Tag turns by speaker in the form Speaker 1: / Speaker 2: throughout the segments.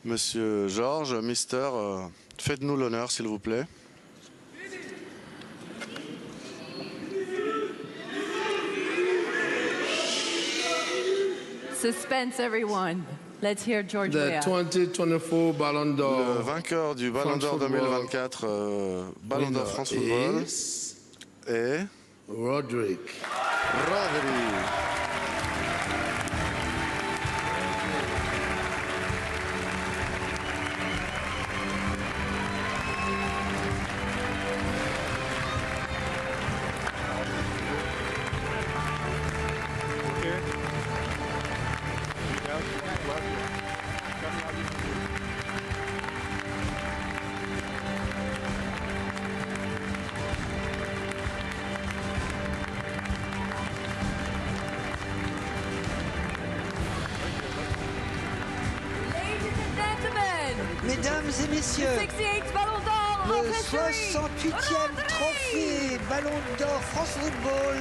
Speaker 1: Monsieur Georges, Mister, faites-nous l'honneur s'il vous plaît.
Speaker 2: Suspense, everyone. Let's hear George
Speaker 3: The
Speaker 2: Weah.
Speaker 3: 2024 Ballon d'Or.
Speaker 1: Le vainqueur du Ballon d'Or 2024, Ballon d'Or France Football, est
Speaker 3: Rodri.
Speaker 1: Rodri.
Speaker 4: Mesdames et messieurs,
Speaker 2: 68th Ballon d'Or
Speaker 4: le
Speaker 2: of history.
Speaker 4: 68e trophée Ballon d'Or France Football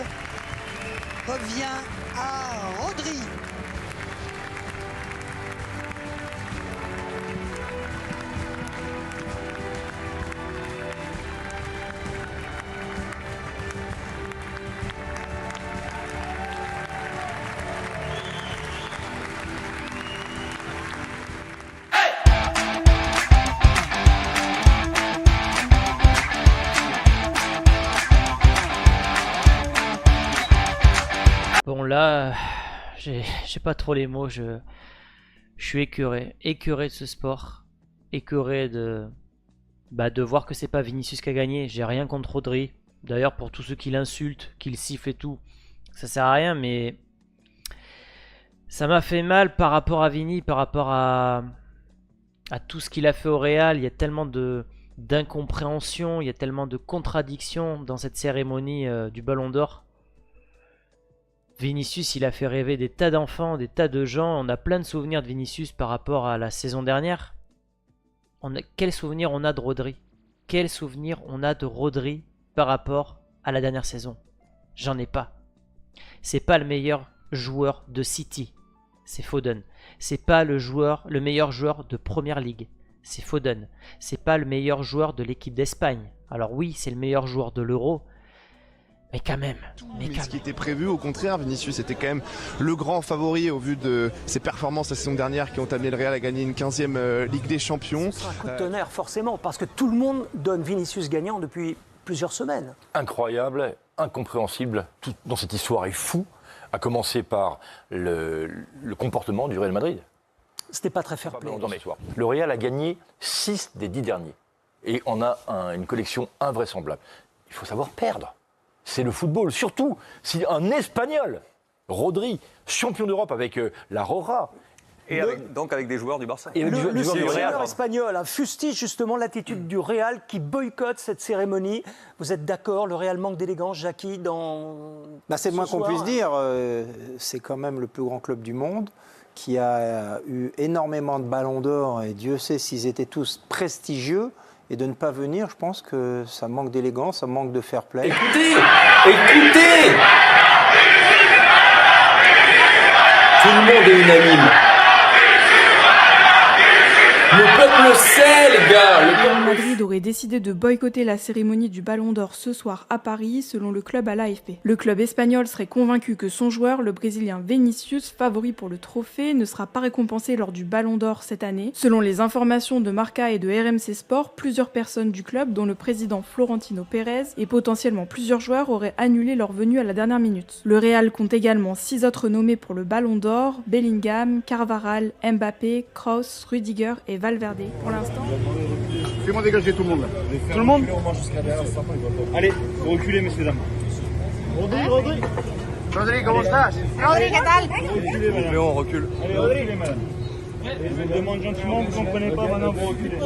Speaker 4: revient à Rodri.
Speaker 5: Bon là, j'ai pas trop les mots, je suis écœuré de ce sport, écœuré de voir que c'est pas Vinicius qui a gagné. J'ai rien contre Rodri, d'ailleurs pour tous ceux qui l'insultent, qui le sifflent et tout, ça sert à rien, mais ça m'a fait mal par rapport à Vini, par rapport à tout ce qu'il a fait au Real. Il y a tellement d'incompréhension, il y a tellement de contradictions dans cette cérémonie du Ballon d'Or. Vinicius, il a fait rêver des tas d'enfants, des tas de gens. On a plein de souvenirs de Vinicius par rapport à la saison dernière. Quel souvenir on a de Rodri? Quel souvenir on a de Rodri par rapport à la dernière saison? J'en ai pas. C'est pas le meilleur joueur de City, c'est Foden. C'est pas le meilleur joueur de Première Ligue, c'est Foden. C'est pas le meilleur joueur de l'équipe d'Espagne. Alors oui, c'est le meilleur joueur de l'Euro. Mais quand même.
Speaker 6: Ce qui était prévu, au contraire, Vinicius était quand même le grand favori au vu de ses performances la saison dernière qui ont amené le Real à gagner une 15e Ligue des Champions.
Speaker 7: Ce sera un coup de tonnerre, forcément, parce que tout le monde donne Vinicius gagnant depuis plusieurs semaines.
Speaker 8: Incroyable, incompréhensible, tout dans cette histoire est fou, à commencer par le comportement du Real Madrid.
Speaker 7: C'était pas très fair-play.
Speaker 8: Le Real a gagné 6 des 10 derniers. Et on a une collection invraisemblable. Il faut savoir perdre. C'est le football, surtout si un Espagnol, Rodri, champion d'Europe avec la Rora.
Speaker 9: Et donc avec des joueurs du Barça.
Speaker 7: Et le
Speaker 9: du
Speaker 7: sélectionneur espagnol fustige justement l'attitude du Real qui boycotte cette cérémonie. Vous êtes d'accord, le Real manque d'élégance, Jackie,
Speaker 10: c'est le moins qu'on puisse dire. C'est quand même le plus grand club du monde qui a eu énormément de ballons d'or et Dieu sait s'ils étaient tous prestigieux. Et de ne pas venir, je pense que ça manque d'élégance, ça manque de fair play.
Speaker 11: Écoutez, tout le monde est unanime. Le peuple le sait, les gars.
Speaker 12: Le Real Madrid aurait décidé de boycotter la cérémonie du Ballon d'Or ce soir à Paris, selon le club à l'AFP. Le club espagnol serait convaincu que son joueur, le Brésilien Vinicius, favori pour le trophée, ne sera pas récompensé lors du Ballon d'Or cette année. Selon les informations de Marca et de RMC Sport, plusieurs personnes du club, dont le président Florentino Pérez et potentiellement plusieurs joueurs, auraient annulé leur venue à la dernière minute. Le Real compte également 6 autres nommés pour le Ballon d'Or: Bellingham, Carvajal, Mbappé, Kroos, Rudiger et Valverde. Pour l'instant...
Speaker 13: Fais-moi dégager tout le monde là. Tout le monde. Allez, vous reculez, messieurs, dames. Rodri, comment ça?
Speaker 14: Rodri, ¿qué tal?
Speaker 13: Reculez, madame.
Speaker 6: On recule.
Speaker 13: Allez, reculez, madame. Et je vous demande gentiment, vous comprenez pas, maintenant vous reculez.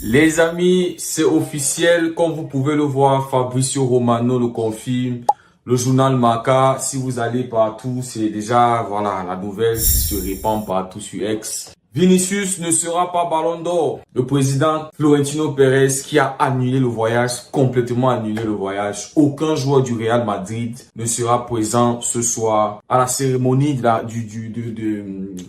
Speaker 11: Les amis, c'est officiel. Comme vous pouvez le voir, Fabrizio Romano le confirme. Le journal Marca, si vous allez partout, c'est déjà, voilà, la nouvelle se répand partout sur X. Vinicius ne sera pas Ballon d'Or. Le président Florentino Pérez qui a annulé le voyage, complètement annulé le voyage. Aucun joueur du Real Madrid ne sera présent ce soir à la cérémonie de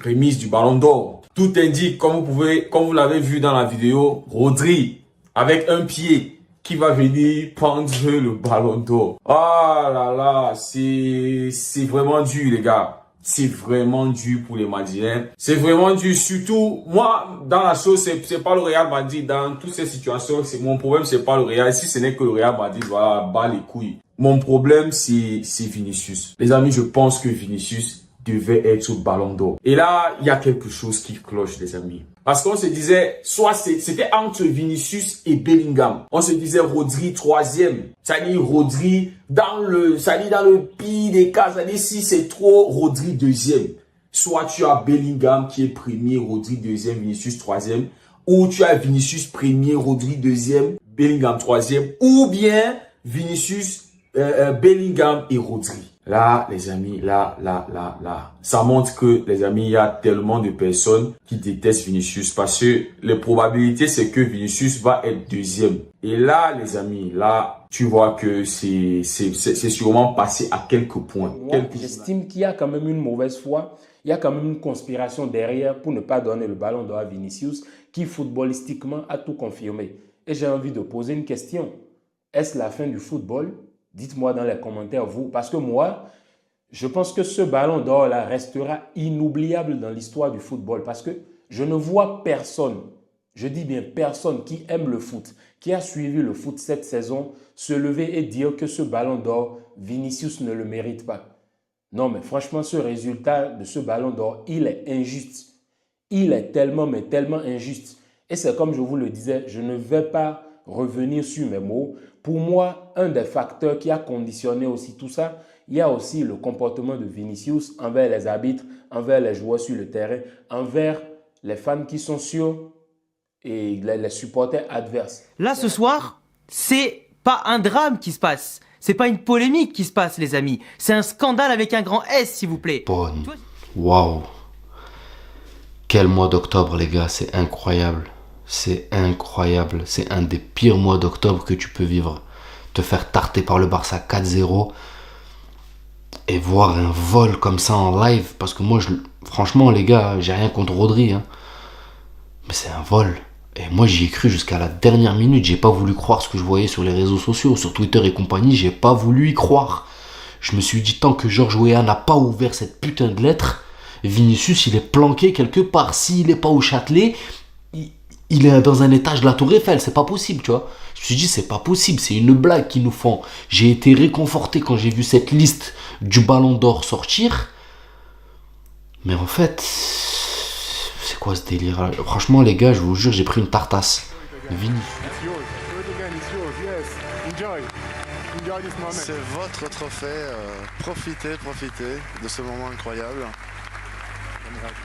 Speaker 11: remise du Ballon d'Or. Tout indique, comme vous l'avez vu dans la vidéo, Rodri avec un pied qui va venir prendre le ballon d'or. Ah là là, c'est vraiment dur les gars. C'est vraiment dur pour les Madrilènes. C'est vraiment dur. Surtout, moi, dans la chose, c'est pas le Real Madrid. Dans toutes ces situations, mon problème, c'est pas le Real. Si ce n'est que le Real Madrid, voilà, bat les couilles. Mon problème, c'est Vinicius. Les amis, je pense que Vinicius devait être au ballon d'or. Et là, il y a quelque chose qui cloche, les amis. Parce qu'on se disait, soit c'était entre Vinicius et Bellingham. On se disait Rodri 3e. C'est-à-dire Rodri dans le pire des cas. C'est-à-dire si c'est trop, Rodri 2e. Soit tu as Bellingham qui est 1er, Rodri 2e, Vinicius 3e. Ou tu as Vinicius 1er, Rodri 2e, Bellingham 3e. Ou bien Vinicius, Bellingham et Rodri. Là, les amis, là. Ça montre que, les amis, il y a tellement de personnes qui détestent Vinicius parce que les probabilités, c'est que Vinicius va être 2e. Et là, les amis, là, tu vois que c'est sûrement passé à quelques points.
Speaker 14: J'estime qu'il y a quand même une mauvaise foi. Il y a quand même une conspiration derrière pour ne pas donner le ballon d'or à Vinicius qui, footballistiquement, a tout confirmé. Et j'ai envie de poser une question. Est-ce la fin du football ? Dites-moi dans les commentaires, vous. Parce que moi, je pense que ce ballon d'or-là restera inoubliable dans l'histoire du football. Parce que je ne vois personne, je dis bien personne, qui aime le foot, qui a suivi le foot cette saison, se lever et dire que ce ballon d'or, Vinicius ne le mérite pas. Non, mais franchement, ce résultat de ce ballon d'or, il est injuste. Il est tellement, mais tellement injuste. Et c'est comme je vous le disais, je ne vais pas revenir sur mes mots. Pour moi, un des facteurs qui a conditionné aussi tout ça, il y a aussi le comportement de Vinicius envers les arbitres, envers les joueurs sur le terrain, envers les fans qui sont sûrs et les supporters adverses.
Speaker 15: Là, ce soir, c'est pas un drame qui se passe. C'est pas une polémique qui se passe, les amis. C'est un scandale avec un grand S, s'il vous plaît.
Speaker 16: Bonne. Waouh. Quel mois d'octobre, les gars. C'est incroyable. C'est incroyable. C'est un des pires mois d'octobre que tu peux vivre. Te faire tarter par le Barça 4-0 et voir un vol comme ça en live. Parce que moi, franchement, les gars, j'ai rien contre Rodri. Hein. Mais c'est un vol. Et moi, j'y ai cru jusqu'à la dernière minute. J'ai pas voulu croire ce que je voyais sur les réseaux sociaux, sur Twitter et compagnie. J'ai pas voulu y croire. Je me suis dit, tant que Georges Weah n'a pas ouvert cette putain de lettre, Vinicius, il est planqué quelque part. S'il est pas au Châtelet, il est dans un étage de la Tour Eiffel. C'est pas possible, tu vois. Je me suis dit, c'est pas possible. C'est une blague qu'ils nous font. J'ai été réconforté quand j'ai vu cette liste du Ballon d'Or sortir. Mais en fait, c'est quoi ce délire? Franchement, les gars, je vous jure, j'ai pris une tartasse. Vini.
Speaker 1: C'est votre trophée. Profitez de ce moment incroyable.